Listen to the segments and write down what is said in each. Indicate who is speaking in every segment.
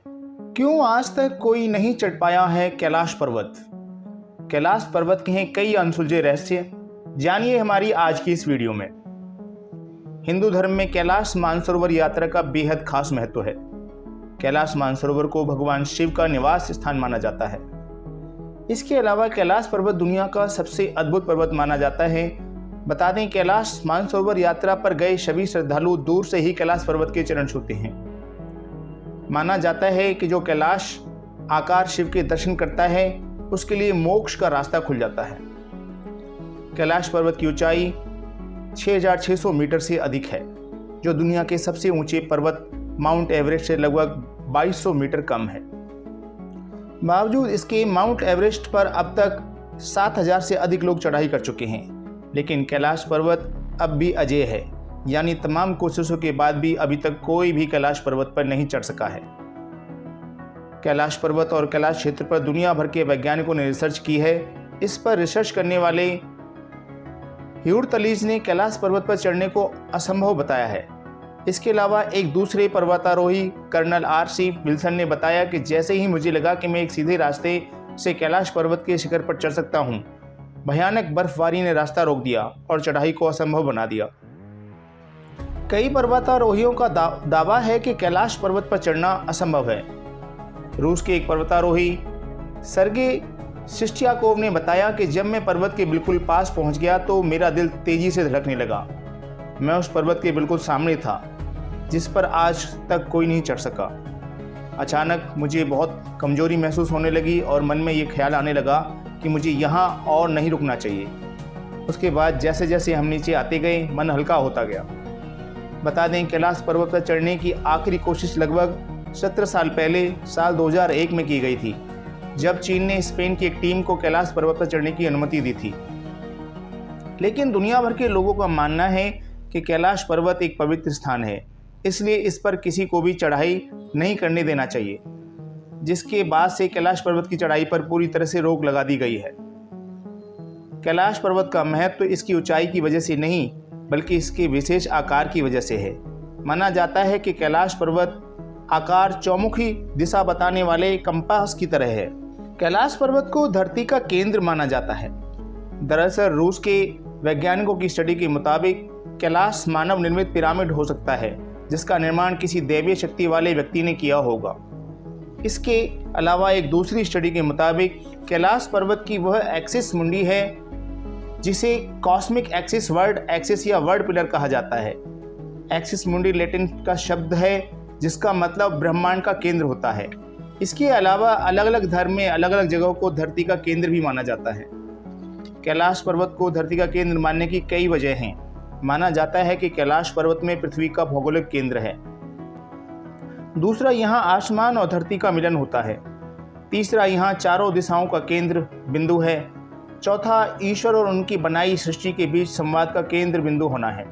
Speaker 1: क्यों आज तक कोई नहीं चढ़ पाया है कैलाश पर्वत? कैलाश पर्वत के हैं कई अनसुलझे रहस्य, जानिए हमारी आज की इस वीडियो में। हिंदू धर्म में कैलाश मानसरोवर यात्रा का बेहद खास महत्व है। कैलाश मानसरोवर को भगवान शिव का निवास स्थान माना जाता है। इसके अलावा कैलाश पर्वत दुनिया का सबसे अद्भुत पर्वत माना जाता है। बता दें, कैलाश मानसरोवर यात्रा पर गए सभी श्रद्धालु दूर से ही कैलाश पर्वत के चरण छूते हैं। माना जाता है कि जो कैलाश आकार शिव के दर्शन करता है उसके लिए मोक्ष का रास्ता खुल जाता है। कैलाश पर्वत की ऊंचाई 6600 मीटर से अधिक है, जो दुनिया के सबसे ऊंचे पर्वत माउंट एवरेस्ट से लगभग 2200 मीटर कम है। बावजूद इसके माउंट एवरेस्ट पर अब तक 7000 से अधिक लोग चढ़ाई कर चुके हैं, लेकिन कैलाश पर्वत अब भी अजेय है, यानी तमाम कोशिशों के बाद भी अभी तक कोई भी कैलाश पर्वत पर नहीं चढ़ सका है। कैलाश पर्वत और कैलाश क्षेत्र पर दुनिया भर के वैज्ञानिकों ने रिसर्च की है। इस पर रिसर्च करने वाले ह्यूड तलीज ने कैलाश पर्वत पर चढ़ने को असंभव बताया है। इसके अलावा एक दूसरे पर्वतारोही कर्नल R.C. विल्सन ने बताया कि जैसे ही मुझे लगा कि मैं एक सीधे रास्ते से कैलाश पर्वत के शिखर पर चढ़ सकता हूं, भयानक बर्फबारी ने रास्ता रोक दिया और चढ़ाई को असंभव बना दिया। कई पर्वतारोहियों का दावा है कि कैलाश पर्वत पर चढ़ना असंभव है। रूस के एक पर्वतारोही सर्गे शिस्टियाकोव ने बताया कि जब मैं पर्वत के बिल्कुल पास पहुंच गया तो मेरा दिल तेजी से धड़कने लगा। मैं उस पर्वत के बिल्कुल सामने था, जिस पर आज तक कोई नहीं चढ़ सका। अचानक मुझे बहुत कमजोरी महसूस होने लगी और मन में ये ख्याल आने लगा कि मुझे यहाँ और नहीं रुकना चाहिए। उसके बाद जैसे जैसे हम नीचे आते गए, मन हल्का होता गया। बता दें, कैलाश पर्वत पर चढ़ने की आखिरी कोशिश लगभग 17 साल पहले साल 2001 में की गई थी, जब चीन ने स्पेन की एक टीम को कैलाश पर्वत पर चढ़ने की अनुमति दी थी। लेकिन दुनिया भर के लोगों का मानना है कि कैलाश पर्वत एक पवित्र स्थान है, इसलिए इस पर किसी को भी चढ़ाई नहीं करने देना चाहिए, जिसके बाद से कैलाश पर्वत की चढ़ाई पर पूरी तरह से रोक लगा दी गई है। कैलाश पर्वत का महत्व इसकी ऊंचाई की वजह से नहीं, बल्कि इसके विशेष आकार की वजह से है। माना जाता है कि कैलाश पर्वत आकार चौमुखी दिशा बताने वाले कंपास की तरह है। कैलाश पर्वत को धरती का केंद्र माना जाता है। दरअसल रूस के वैज्ञानिकों की स्टडी के मुताबिक कैलाश मानव निर्मित पिरामिड हो सकता है, जिसका निर्माण किसी दैवीय शक्ति वाले व्यक्ति ने किया होगा। इसके अलावा एक दूसरी स्टडी के मुताबिक कैलाश पर्वत की वह एक्सिस मुंडी है जिसे कॉस्मिक एक्सिस, वर्ल्ड एक्सिस या वर्ल्ड पिलर कहा जाता है। एक्सिस मुंडी लैटिन का शब्द है जिसका मतलब ब्रह्मांड का केंद्र होता है। इसके अलावा अलग अलग धर्म में अलग अलग जगहों को धरती का केंद्र भी माना जाता है। कैलाश पर्वत को धरती का केंद्र मानने की कई वजह हैं। माना जाता है कि कैलाश पर्वत में पृथ्वी का भौगोलिक केंद्र है। दूसरा, यहाँ आसमान और धरती का मिलन होता है। तीसरा, यहाँ चारों दिशाओं का केंद्र बिंदु है। चौथा, ईश्वर और उनकी बनाई सृष्टि के बीच संवाद का केंद्र बिंदु होना है।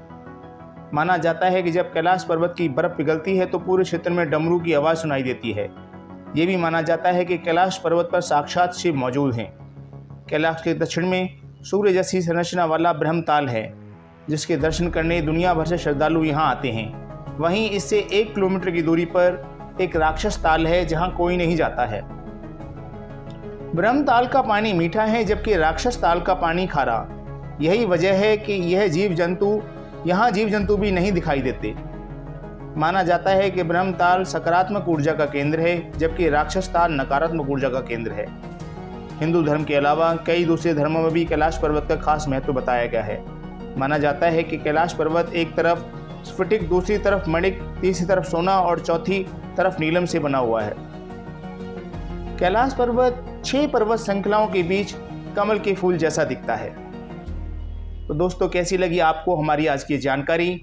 Speaker 1: माना जाता है कि जब कैलाश पर्वत की बर्फ पिघलती है तो पूरे क्षेत्र में डमरू की आवाज़ सुनाई देती है। ये भी माना जाता है कि कैलाश पर्वत पर साक्षात शिव मौजूद हैं। कैलाश के दक्षिण में सूर्य जैसी संरचना वाला ब्रह्मताल है, जिसके दर्शन करने दुनिया भर से श्रद्धालु यहाँ आते हैं। वहीं इससे 1 किलोमीटर की दूरी पर एक राक्षस ताल है, जहाँ कोई नहीं जाता है। ब्रह्मताल का पानी मीठा है, जबकि राक्षस ताल का पानी खारा। यही वजह है कि यहाँ जीव जंतु भी नहीं दिखाई देते। माना जाता है कि ब्रह्मताल सकारात्मक ऊर्जा का केंद्र है, जबकि राक्षस ताल नकारात्मक ऊर्जा का केंद्र है। हिंदू धर्म के अलावा कई दूसरे धर्मों में भी कैलाश पर्वत का खास महत्व बताया गया है। माना जाता है कि कैलाश पर्वत एक तरफ स्फटिक, दूसरी तरफ मणिक, तीसरी तरफ सोना और चौथी तरफ नीलम से बना हुआ है। कैलाश पर्वत 6 पर्वत श्रृंखलाओं के बीच कमल के फूल जैसा दिखता है। तो दोस्तों, कैसी लगी आपको हमारी आज की जानकारी?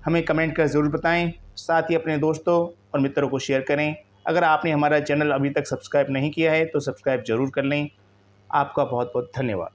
Speaker 1: हमें कमेंट कर ज़रूर बताएं। साथ ही अपने दोस्तों और मित्रों को शेयर करें। अगर आपने हमारा चैनल अभी तक सब्सक्राइब नहीं किया है तो सब्सक्राइब ज़रूर कर लें। आपका बहुत बहुत धन्यवाद।